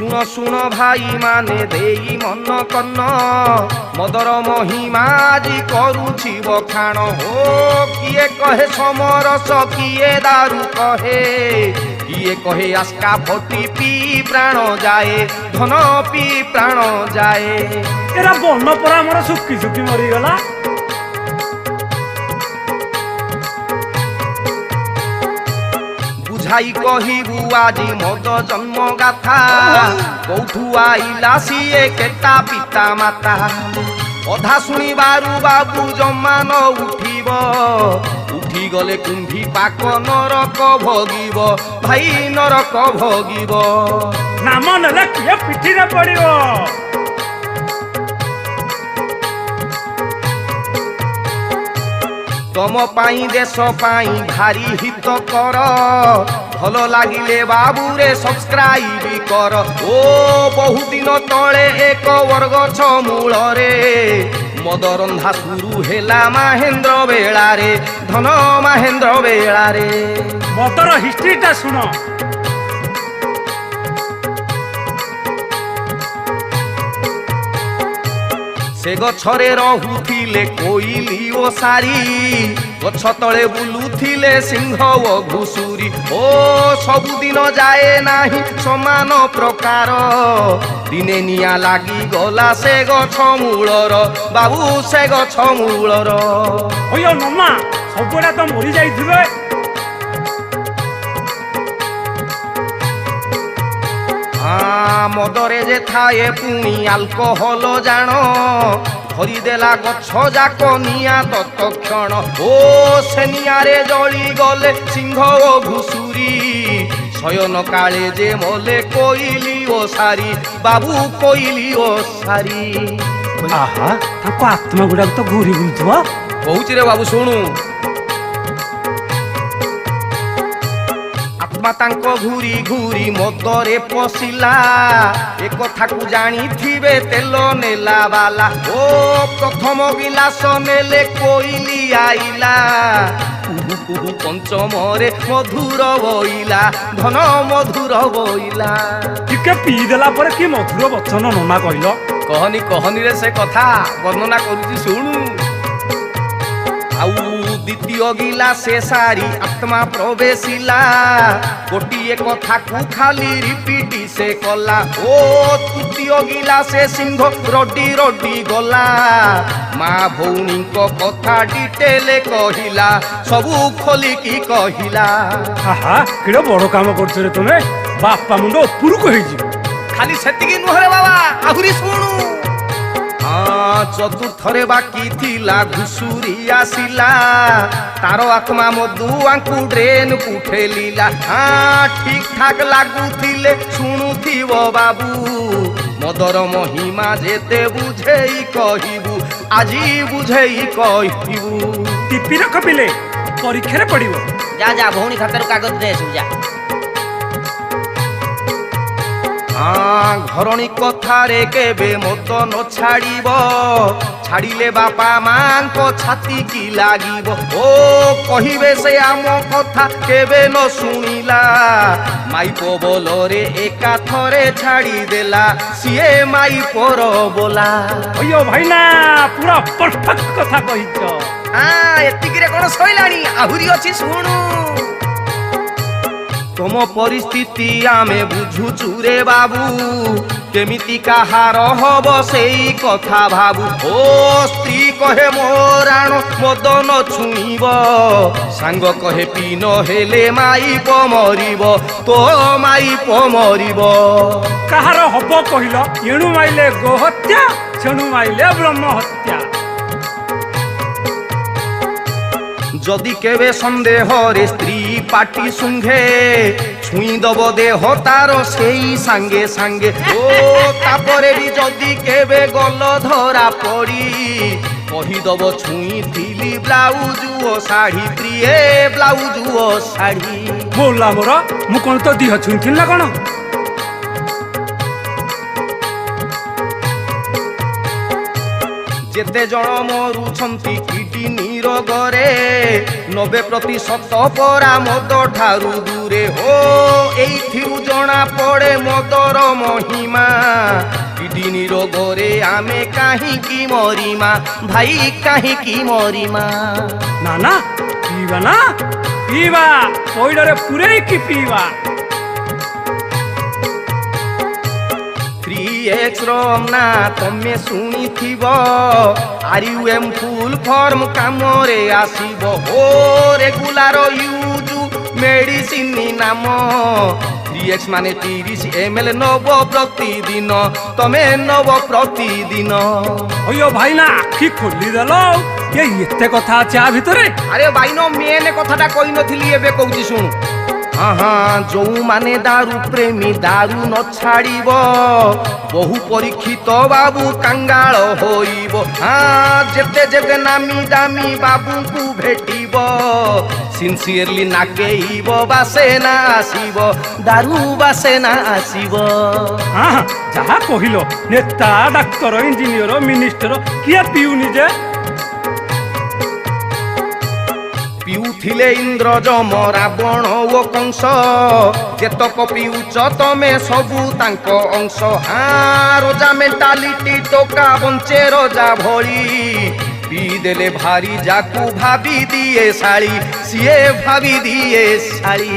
शुण शुण भाई माने देई मन कन्न मदर महिमा जी करुछि बखाण हो किए कहे समरस किए दारू कहे किए कहे आस्का फटी पी प्राण जाए धन पी प्राण जाए एरा बन परा मोर सुखी सुखी मरी गला बुझाई कहबू आजी मद जन्म गाथा कौठू आइला सीए केता पिता माता अधा शुणिबारु बाबू जमा न उठिब उठी गले कुंभी पाक नरक भोगिब भाई नरक भोगिब नाम नेले किए पिठी रे पड़ियो तम पाई देश पाई भारी हित कर भल लागिले बाबू रे सब्सक्राइब कर ओ बहु दिन तले एक वर्ग छ मूल रे मद रंधा शुरू हेला महेंद्र बेला रे धन महेंद्र बेला रे मदर हिस्ट्रीटा सुनो से गछरे रहुथिले कोइली ओ सारी गछ तले बुलुथिले सिंह ओ घुसुरी ओ सबुदिन जाए नाही समान प्रकार दिने निया लागी गला से गछ मूलर बाबू से गछ मूलर ओयो नम्मा सबुरा तो मरी जाइथिबे मदरे जे थाए पुणी आल्कोहल जान धरीदेला गछ जाक निया तत्क्षण ओ से नियारे जली गले सिंह ओ घुसुरी शयन काले जे मले कोइली ओ सारी बाबू कोइली ओ सारी आहा ताको आत्मा गुडा तो घूरी बुलथवा कहूची रे बाबू सुनु आत्मा घूरी घूरी मदरे पशिला ए कथा को जानी थिबे तेल नेला बाला ओ प्रथम गिलास नेले कोइली आइला कुहू कुहू पंचमरे मधुर बइला धन मधुर बइला टिके पी देला पर कि मधुर वचन नना कहलो कहनी कहनी रे से कथा वर्णना करूची सुनु आउ द्वितीय गिलासे सारी आत्मा प्रवेशिला गोटिए कथा को खाली रिपीट से कला ओ तृतीय गिलासे सिंह रडी रडी गला माँ भौणी कथा डिटेल कहिला सबू खोलिकी कहिला आहा केडो बड़ काम करछ रे तमे बापा मुंडो उपरु कहि जी खाली सेतिकी नुहरे बाबा आहुरी सुनु चतुर्थरे बाकी थिला घुसुरी आसिला तार आत्मा मधु आंकु ड्रेन को ठेलीला ठीक ठाक लागुथिले शुणुथिबो बाबू मदर महिमा जेते बुझेई कहिबू आजी बुझेई कहिबू टिपी रख पिले परीक्षा रे पड़िबो जा जा भौणी खातर कागज दे सुजा घरणी कथारे केबे मत न छाड़ब छाड़िले बापा मां को छाती की लागिब ओ कहिबे से आम कथा केबे न शुणिला माइप बोलरे एका थरे छाड़ी देला सीए माइपर बोला अयो भाईना पूरा परफेक्ट कथा कहिछ एतिकी रे कोन सइलानी आहुरी अछि सुनु तुम परिस्थिति आमे बुझुचु रे बाबू केमिति काहार हब सेई कथा भाबू ओ स्त्री कहे मोराण मदन छुईब सांग कहे पी न हेले माइप मरिब तो माइप मरिब काहार हब कहिलो एणु माइले गो हत्या छणु माइले ब्रह्म हत्या जदि केबे संदेह रे स्त्री पाटी सुंघे छुई दब देह तार सेई सांगे सांगे ओ तापरे भी जदि केबे गल धरा पड़ी कही दब छुई थिली ब्लाउज ओ साड़ी प्रिय ब्लाउज ओ साड़ी बोला मोरा मु कोन तो दिह छुई थिला कोन जेते जण मरुछंती किडनी रोगरे 90% परा मद ठारू दूरे हो এইଥିରୁ ଜଣା ପଡ଼େ ମଦର ମହିମା କିଡନୀ ରୋଗରେ ଆମେ କାହିଁକି ମରିମା ଭାଇ କାହିଁକି ମରିମା ନା ନା ପିଇବା ନା ପିଇବା ପଇଡ଼ରେ ପୁରେଇକି ପିଇବା 3x ର ନା ତମେ ଶୁଣିଥିବ RUM ଫୁଲ ଫର୍ମ କାମରେ ଆସିବ ଓ ରେଗୁଲାର ୟୁଜ୍ ମେଡିସିନ ନାମ 3x ମାନେ 30 ml ନବ ପ୍ରତିଦିନ ତମେ ନବ ପ୍ରତିଦିନ ଅಯ್ୟୋ ଭାଇନା ଆଖି ଖୋଲିଦେଲ ଏତେ କଥା ଅଛି ଆ ଭିତରେ ଆରେ ଭାଇନ ମେନ୍ କଥାଟା କହିନଥିଲି ଏବେ କହୁଛି ଶୁଣୁ ହଁ ଯୋଉମାନେ ଦାରୁ ପ୍ରେମୀ ଦାରୁ ନ ଛାଡ଼ିବ ବହୁ ପରୀକ୍ଷିତ ବାବୁ କାଙ୍ଗାଳ ହୋଇବ ଯେତେ ଯେତେ ନାମୀ ଦାମୀ ବାବୁଙ୍କୁ ଭେଟିବ ସିନସିୟରଲି ନାକେଇବ ବାସେନା ଆସିବ ଦାରୁ ବାସେନା ଆସିବ ଯାହା କହିଲ ନେତା ଡାକ୍ତର ଇଞ୍ଜିନିୟର ମିନିଷ୍ଟର କିଏ ପିଉନି ଯେ ପିଉଥିଲେ ଇନ୍ଦ୍ରଜମ ରାବଣ ଓ କଂସ ଯେତକ ପିଉଛ ତମେ ସବୁ ତାଙ୍କ ଅଂଶ ରୋଜା ମେଣ୍ଟାଲିଟି ଟୋକା ବଞ୍ଚେ ରଜା ଭଳି ପିଇଦେଲେ ଭାରି ଯାକୁ ଭାବି ଦିଏ ଶାଳି ସିଏ ଭାବି ଦିଏ ଶାଳି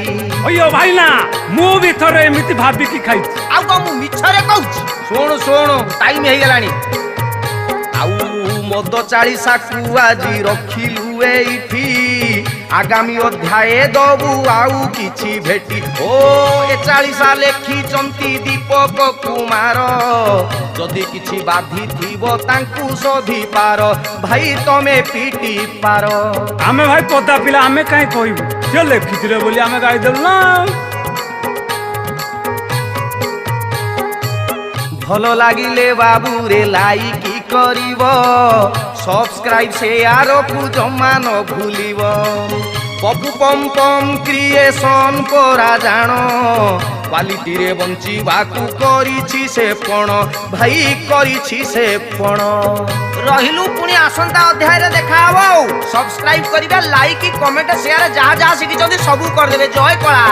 ଅಯ್ୟୋ ଭାଇନା ମୁଁ ବି ଥରେ ଏମିତି ଭାବିକି ଖାଇଛି ଆଉ କଣ ମୁଁ ମିଛରେ କହୁଛି ଶୁଣୁ ଟାଇମ ହେଇଗଲାଣି ଆଉ ମଦ 40କୁ ଆଜି ରଖିଲୁ ଏଇଠି ଆଗାମୀ ଅଧ୍ୟାୟ ଦବୁ ଆଉ କିଛି ଭେଟି ଓ 40 ଲେଖିଛନ୍ତି ଦୀପକ କୁମାର ଯଦି କିଛି ବାଧିଥିବ ତାଙ୍କୁ ଶୋଧି ପାର ଭାଇ ତମେ ପିଟି ପାର ଆମେ ଭାଇ ପଦା ପିଲା ଆମେ କାହିଁ କହିବୁ ସେ ଲେଖିଥିଲେ ବୋଲି ଆମେ ଗାଇଦେଲୁ ନା ଭଲ ଲାଗିଲେ ବାବୁରେ ଲାଇକ୍ କରିବ ସବସ୍କ୍ରାଇବ ସେୟାରକୁ ଜମା ନ ଭୁଲିବ ପପୁ ପମ୍ ପମ୍ କ୍ରିଏସନ ପରା ଜାଣ କ୍ୱାଲିଟିରେ ବଞ୍ଚିବାକୁ କରିଛି ସେ ପଣ ଭାଇ କରିଛି ସେ ପଣ ରହିଲୁ ପୁଣି ଆସନ୍ତା ଅଧ୍ୟାୟରେ ଦେଖା ହବ ଆଉ ସବସ୍କ୍ରାଇବ କରିବେ ଲାଇକ୍ କମେଣ୍ଟ ସେୟାର ଯାହା ଯାହା ଶିଖିଛନ୍ତି ସବୁ କରିଦେବେ ଜୟ କଳା।